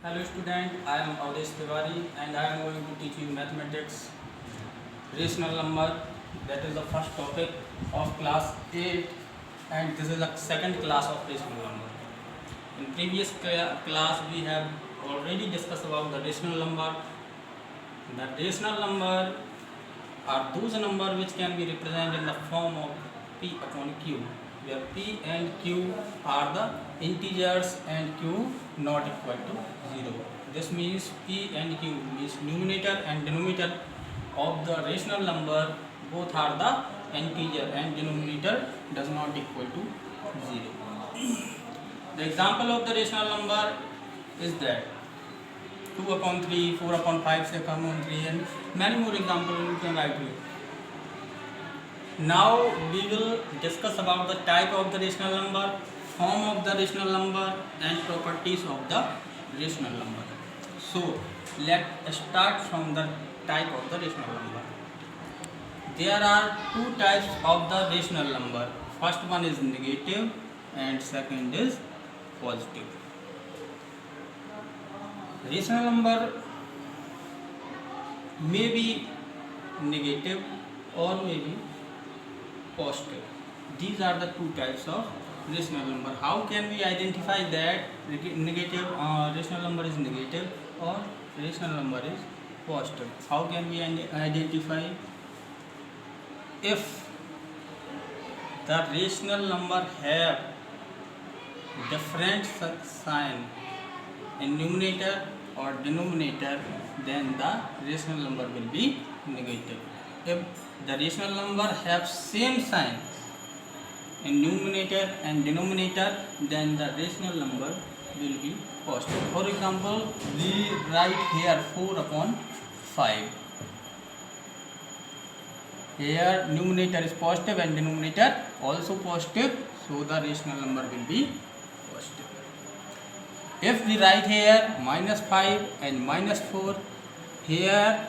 Hello student, I am Avdesh Tiwari and I am going to teach you mathematics rational number. That is the first topic of class 8 and this is the second class of rational number. In previous class we have already discussed about the rational number. The rational number are those numbers which can be represented in the form of P upon Q, where P and Q are the integers and Q not equal to 0. This means P and Q means numerator and denominator of the rational number both are the integer and denominator does not equal to 0. The example of the rational number is that 2 upon 3, 4 upon 5, 6 upon 3 and many more examples you can write here. Now we will discuss about the type of the rational number, form of the rational number and properties of the rational number. So let's start from the type of the rational number. There are two types of the rational number. First one is negative and second is positive. Rational number may be negative or may be positive. These are the two types of rational number. How can we identify that negative rational number is negative or rational number is positive? How can we identify? If the rational number have different sign in numerator or denominator, then the rational number will be negative. If the rational number have same sign in numerator and denominator, then the rational number will be positive. For example, we write here 4 upon 5. Here numerator is positive and denominator also positive, so the rational number will be positive. If we write here minus 5 and minus 4, here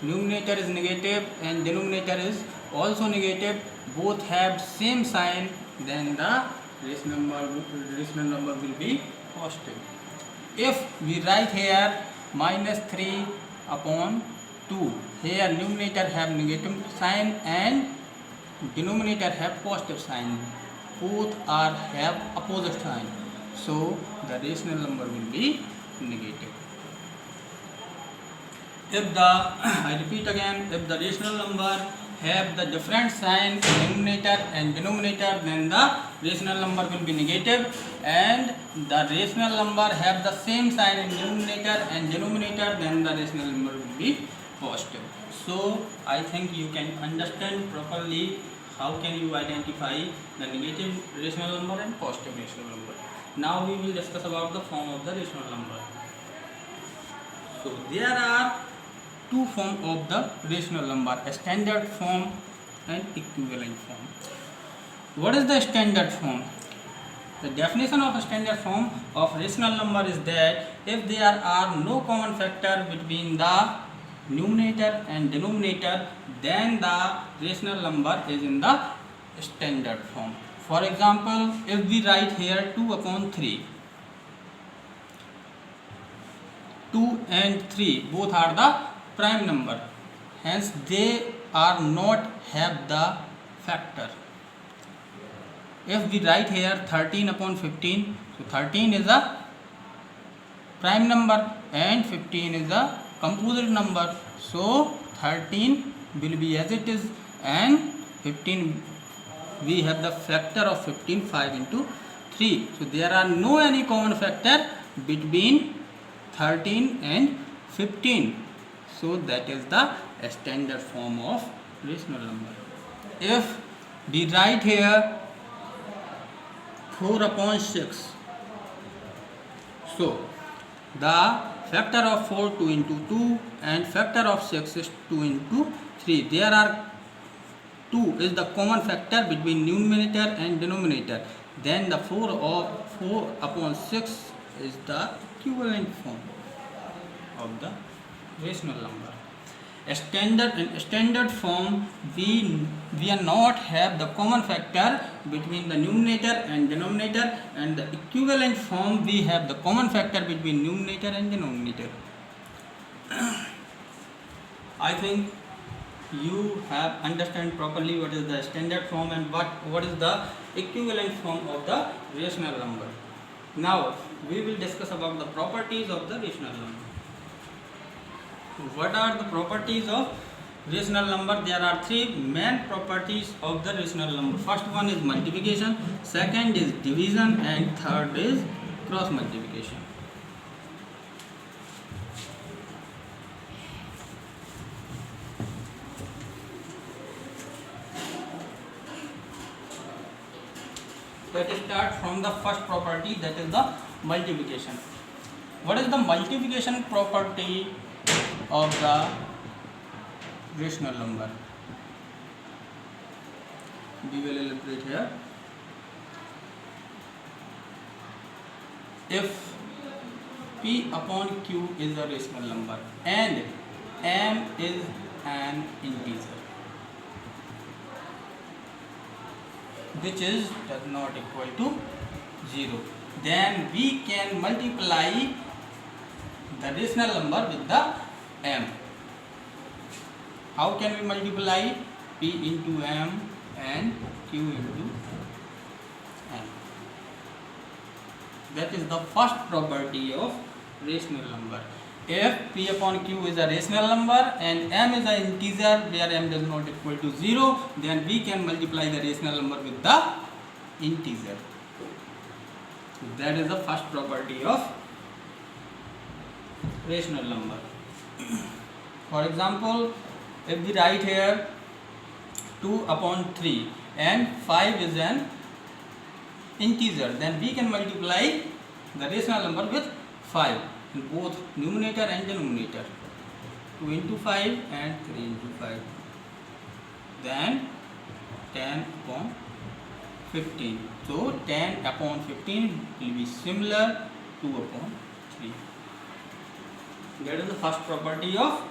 numerator is negative and denominator is also negative, both have same sign, then the rational number will be positive. If we write here minus 3 upon 2, here numerator have negative sign and denominator have positive sign, both are have opposite sign, so the rational number will be negative. If the I repeat again, if the rational number have the different sign in numerator and denominator, then the rational number will be negative, and the rational number have the same sign in numerator and denominator, then the rational number will be positive. So I think you can understand properly how can you identify the negative rational number and positive rational number. Now we will discuss about the form of the rational number. So there are two forms of the rational number, a standard form and equivalent form. What is the standard form? The definition of a standard form of rational number is that if there are no common factor between the numerator and denominator, then the rational number is in the standard form. For example, if we write here 2 upon 3, 2 and 3 both are the prime number, hence they are not have the factor. If we write here 13 upon 15, so 13 is a prime number and 15 is a composite number, so 13 will be as it is and 15 we have the factor of 15, 5 into 3, so there are no any common factor between 13 and 15, so that is the standard form of rational number. If we write here 4 upon 6, so the factor of 4 2 into 2 and factor of 6 is 2 into 3. There are 2 is the common factor between numerator and denominator, then the 4 upon 6 is the equivalent form of the rational number. Standard form, we are not have the common factor between the numerator and denominator, and the equivalent form we have the common factor between numerator and denominator. I think you have understand properly what is the standard form and what is the equivalent form of the rational number. Now we will discuss about the properties of the rational number. What are the properties of rational number? There are three main properties of the rational number. First one is multiplication, second is division, and third is cross multiplication. Let us start from the first property, that is the multiplication. What is the multiplication property of the rational number? We will elaborate here. If P upon Q is a rational number and M is an integer which does not equal to 0, then we can multiply the rational number with the M. How can we multiply? P into M and Q into M. That is the first property of rational number. If P upon Q is a rational number and M is an integer where M does not equal to 0, then we can multiply the rational number with the integer. That is the first property of rational number. For example, if we write here 2 upon 3 and 5 is an integer, then we can multiply the rational number with 5 in both numerator and denominator. 2 into 5 and 3 into 5. Then 10 upon 15. So 10 upon 15 will be similar 2 upon 3. That is the first property of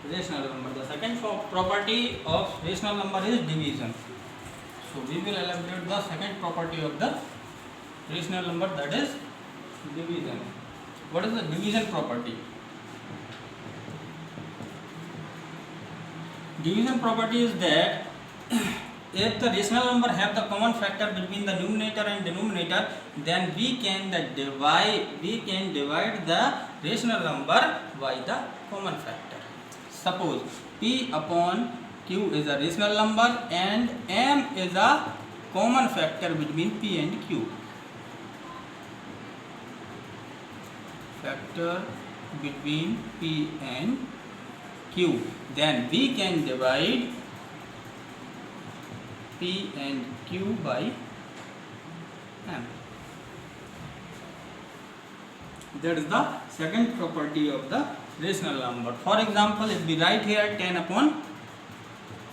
rational number. The second property of rational number is division. So we will elaborate the second property of the rational number, that is division. What is the division property? Division property is that if the rational number have the common factor between the numerator and denominator, then we can divide the rational number by the common factor. Suppose P upon Q is a rational number and M is a common factor between P and Q. Factor between P and Q. Then we can divide P and Q by M. That is the second property of the rational number. For example, if we write here 10 upon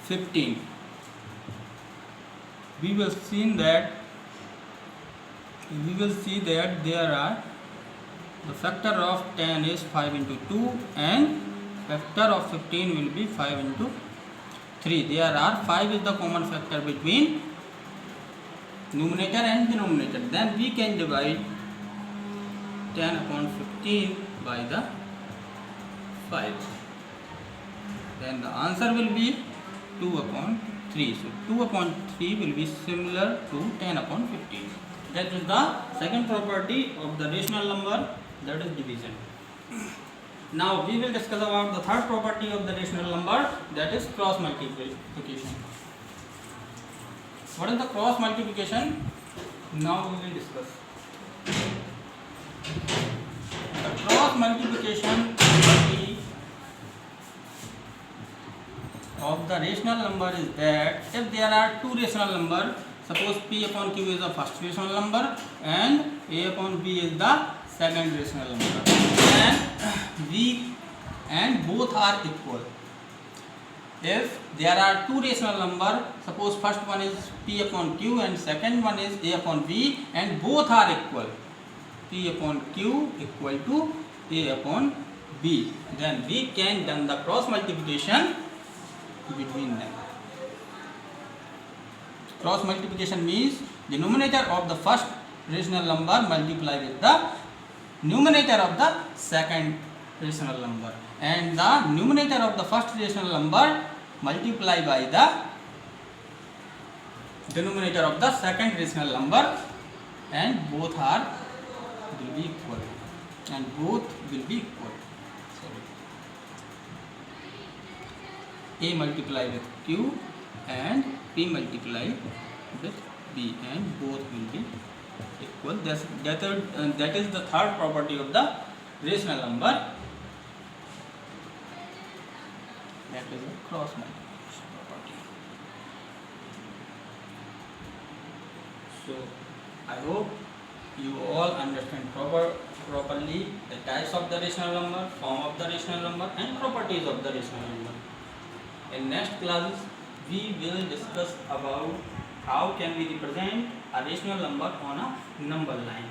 15, we will see that there are the factor of 10 is 5 into 2 and factor of 15 will be 5 into 3. There are 5 is the common factor between numerator and denominator. Then we can divide 10 upon 15 by the 5. Then the answer will be 2 upon 3. So 2 upon 3 will be similar to 10 upon 15. That is the second property of the rational number, that is division. Now we will discuss about the third property of the rational number, that is cross multiplication. What is the cross multiplication? Now we will discuss. The cross multiplication property of the rational number is that if there are two rational numbers, suppose P upon Q is the first rational number and A upon B is the second rational number, and both are equal. If there are two rational numbers, suppose first one is P upon Q and second one is A upon B, and both are equal, P upon Q equal to A upon b, then we can done the cross multiplication between them. Cross multiplication means the numerator of the first rational number multiply with the numerator of the second rational number, and the numerator of the first rational number multiply by the denominator of the second rational number, and both are will be equal, and both will be equal. A multiply with Q and P multiply with B, and both will be equal. That is the third property of the rational number. That is a cross multiplication property. So I hope you all understand properly the types of the rational number, form of the rational number, and properties of the rational number. In next classes, we will discuss about how can we represent a rational number on a number line.